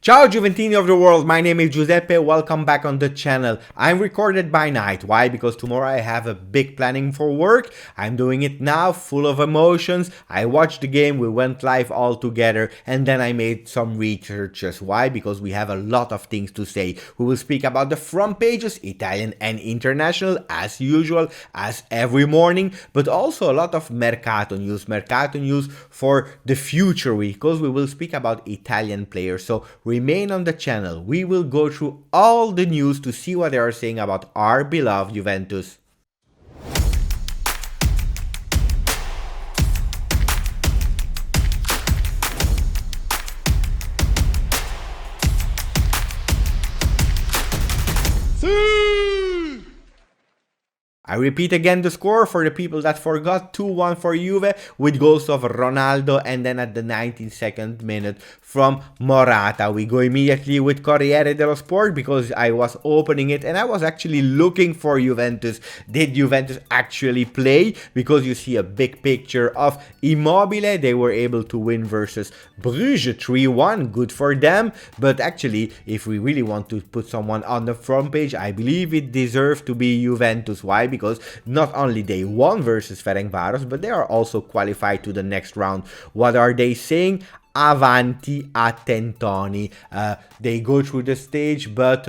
Ciao Giuventini of the world, my name is Giuseppe, welcome back on the channel. I'm recorded by night. Why? Because tomorrow I have a big planning for work. I'm doing it now, full of emotions. I watched the game, we went live all together, and then I made some researches. Why? Because we have a lot of things to say. We will speak about the front pages, Italian and international, as usual, as every morning, but also a lot of Mercato news for the future week, because we will speak about Italian players. So remain on the channel. We will go through all the news to see what they are saying about our beloved Juventus. I repeat again the score for the people that forgot. 2-1 for Juve with goals of Ronaldo and then at the 92nd minute from Morata. We go immediately with Corriere dello Sport because I was opening it and I was actually looking for Juventus. Did Juventus actually play? Because you see a big picture of Immobile. They were able to win versus Bruges 3-1. Good for them. But actually, if we really want to put someone on the front page, I believe it deserves to be Juventus. Why? Because not only they won versus Ferencvaros, but they are also qualified to the next round. What are they saying? Avanti a tentoni. They go through the stage, but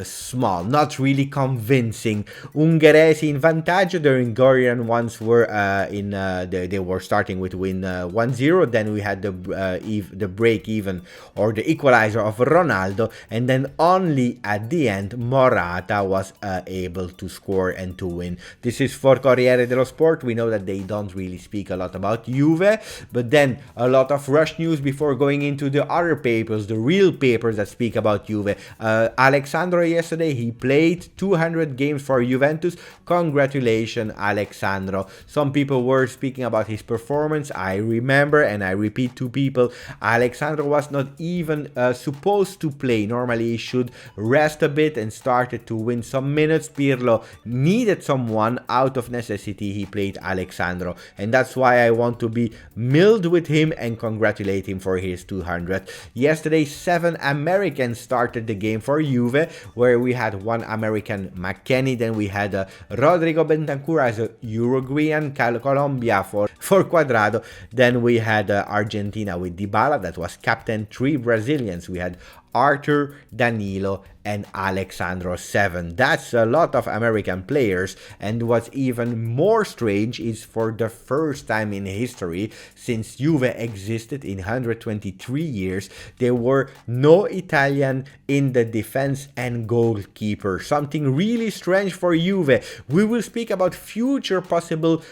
small, not really convincing. Ungheresi in vantaggio. The Hungarian ones were they were starting with win 1-0. Then we had the break even or the equalizer of Ronaldo, and then only at the end Morata was able to score and to win. This is for Corriere dello Sport. We know that they don't really speak a lot about Juve, but then a lot of rush news before going into the other papers, the real papers that speak about Juve. Alessandro yesterday, he played 200 games for Juventus. Congratulations, Alessandro. Some people were speaking about his performance. I remember, and I repeat to people, Alessandro was not even supposed to play. Normally he should rest a bit and started to win some minutes. Pirlo needed someone. Out of necessity, he played Alessandro, and that's why I want to be mild with him and congratulate him for his 200. Yesterday, 7 Americans started the game for Juve, where we had one American, McKennie, then we had Rodrigo Bentancur as a Uruguayan, Colombia for Cuadrado, then we had Argentina with Dybala, that was captain. 3 Brazilians, we had Arthur, Danilo, and Alexandro. 7. That's a lot of American players, and what's even more strange is for the first time in history since Juve existed in 123 years, there were no Italian in the defense and goalkeeper. Something really strange for Juve. We will speak about future possible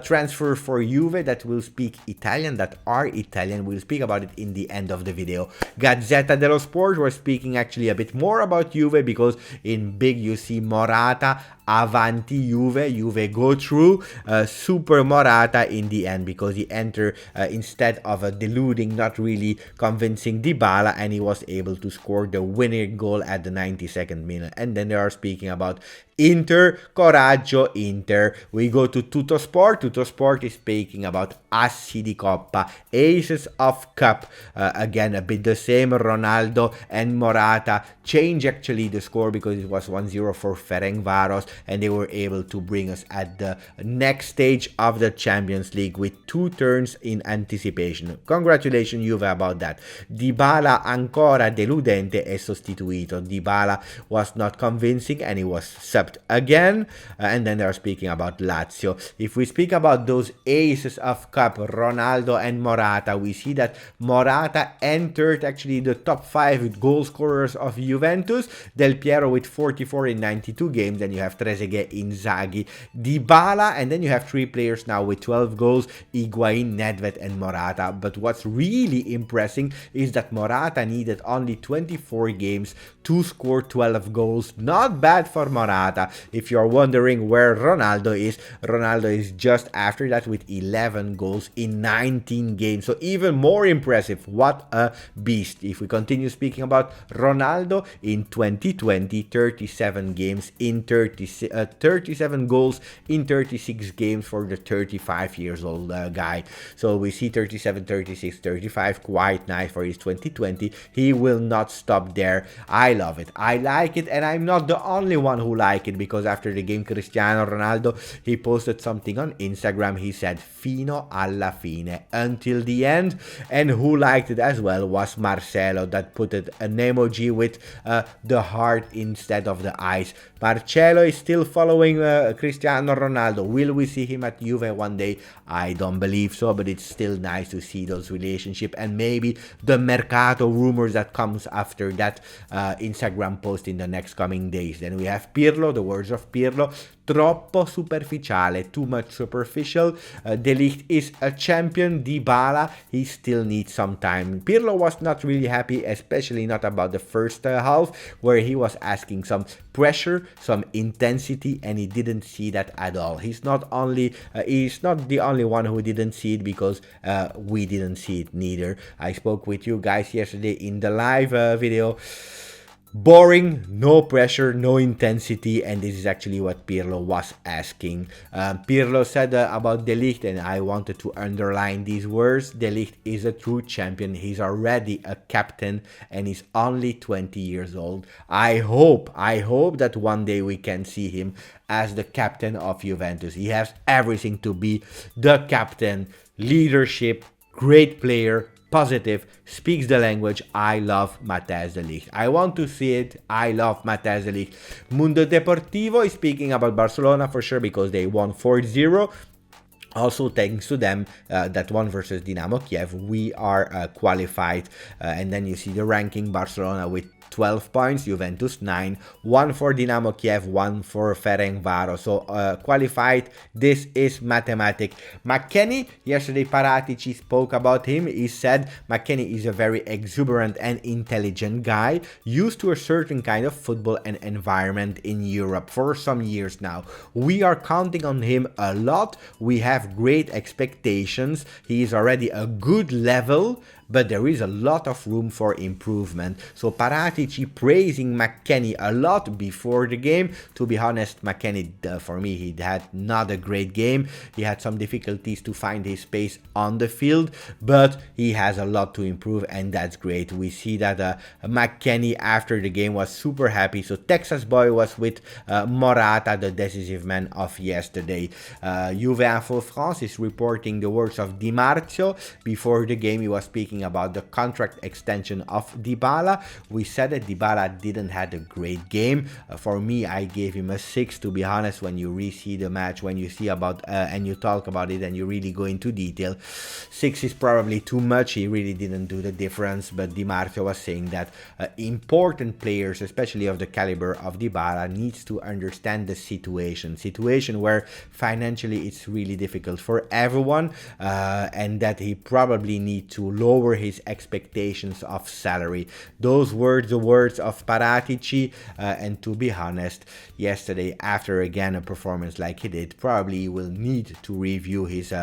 transfer for Juve that will speak Italian, that are Italian. We'll speak about it in the end of the video. Gazzetta dello Sport, we're speaking actually a bit more about Juve because in big you see Morata, Avanti Juve, Juve go through, Super Morata in the end because he entered instead of a deluding, not really convincing Dybala, and he was able to score the winning goal at the 92nd minute. And then they are speaking about Inter, Coraggio Inter. We go to Tuttosport. Tuttosport is speaking about Assi di Coppa, Aces of Cup. Again, a bit the same. Ronaldo and Morata change actually the score because it was 1-0 for Ferencvaros, and they were able to bring us at the next stage of the Champions League with 2 turns in anticipation. Congratulations Juve about that. Dybala ancora deludente e sostituito. Dybala was not convincing and he was subbed again. And then they're speaking about Lazio. If we speak about those aces of cup, Ronaldo and Morata, we see that Morata entered actually the top 5 goal scorers of Juventus. Del Piero with 44 in 92 games. Then you have Trezeguet, Inzaghi, Dybala, and then you have 3 players now with 12 goals, Higuain, Nedved, and Morata. But what's really impressive is that Morata needed only 24 games to score 12 goals. Not bad for Morata. Morata. If you're wondering where Ronaldo is just after that with 11 goals in 19 games. So even more impressive. What a beast. If we continue speaking about Ronaldo, in 2020, 37 games in 37 goals in 36 games for the 35 years old guy. So we see 37, 36, 35, quite nice for his 2020. He will not stop there. I love it. I like it, and I'm not the only one who like it, because after the game, Cristiano Ronaldo, he posted something on Instagram. He said fino alla fine, until the end. And who liked it as well was Marcelo, that put it an emoji with the heart instead of the eyes. Marcelo is still following Cristiano Ronaldo. Will we see him at Juve one day? I don't believe so, but it's still nice to see those relationships, and maybe the Mercato rumors that comes after that Instagram post in the next coming days. Then we have Pirlo, the words of Pirlo. Troppo superficiale, too much superficial. De Ligt is a champion. Dybala, he still needs some time. Pirlo was not really happy, especially not about the first half, where he was asking some pressure, some intensity, and he didn't see that at all. He's not the only one who didn't see it, because we didn't see it neither. I spoke with you guys yesterday in the live video. Boring, no pressure, no intensity, and this is actually what Pirlo was asking. Pirlo said about De Ligt, and I wanted to underline these words: De Ligt is a true champion. He's already a captain, and he's only 20 years old. I hope that one day we can see him as the captain of Juventus. He has everything to be the captain. Leadership, great player, positive, speaks the language. I love Matthijs de Ligt. I want to see it. I love Matthijs de Ligt. Mundo Deportivo is speaking about Barcelona for sure, because they won 4-0. Also, thanks to them, that one versus Dynamo Kiev, we are qualified. And then you see the ranking: Barcelona with 12 points, Juventus 9, 1 for Dynamo Kiev, 1 for Ferencvaros. So qualified. This is mathematic. McKennie, yesterday Paratici spoke about him. He said McKennie is a very exuberant and intelligent guy, used to a certain kind of football and environment in Europe for some years now. We are counting on him a lot. We have great expectations. He is already a good level, but there is a lot of room for improvement. So Paratici praising McKennie a lot before the game. To be honest, McKennie, for me, he had not a great game. He had some difficulties to find his space on the field, but he has a lot to improve, and that's great. We see that McKennie after the game was super happy. So Texas boy was with Morata, the decisive man of yesterday. Juve Info France is reporting the words of Di Marzio. Before the game, he was speaking about the contract extension of Dybala. We said that Dybala didn't have a great game. For me, I gave him a 6, to be honest. When you re-see the match, when you see about and you talk about it and you really go into detail, 6 is probably too much. He really didn't do the difference. But Di Marzio was saying that important players, especially of the caliber of Dybala, needs to understand the situation where financially it's really difficult for everyone, and that he probably needs to lower his expectations of salary. Those were the words of Paratici, and to be honest, yesterday, after again a performance like he did, probably he will need to review his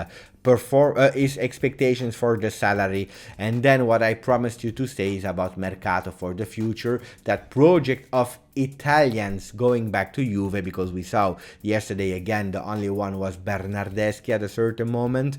expectations for the salary. And then what I promised you to say is about Mercato for the future, that project of Italians going back to Juve, because we saw yesterday again the only one was Bernardeschi at a certain moment.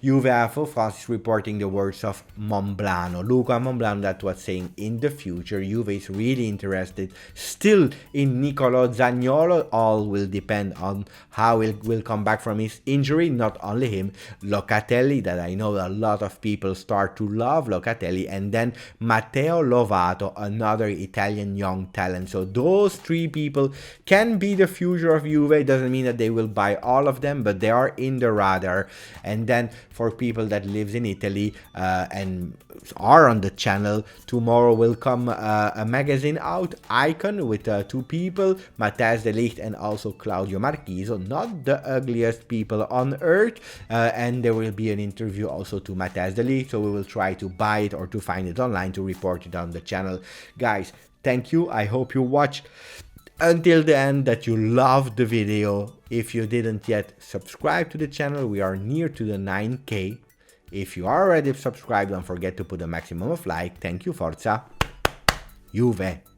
Juve Info France is reporting the words of Monblano, Luca Monblano, that was saying in the future Juve is really interested still in Niccolò Zaniolo. All will depend on how he will come back from his injury. Not only him, Locatelli, that I know a lot of people start to love Locatelli, and then Matteo Lovato, another Italian young talent. So those 3 people can be the future of Juve. It doesn't mean that they will buy all of them, but they are in the radar. And then for people that lives in Italy and are on the channel, tomorrow will come a magazine out, Icon, with 2 people, Matthijs de Ligt and also Claudio Marchisio, not the ugliest people on earth, and there will be an interview also to Matthijs de Ligt, so we will try to buy it or to find it online to report it on the channel. Guys, thank you. I hope you watch until the end that you loved the video. If you didn't yet subscribe to the channel, we are near to the 9k. If you are already subscribed, don't forget to put a maximum of like. Thank you, Forza Juve.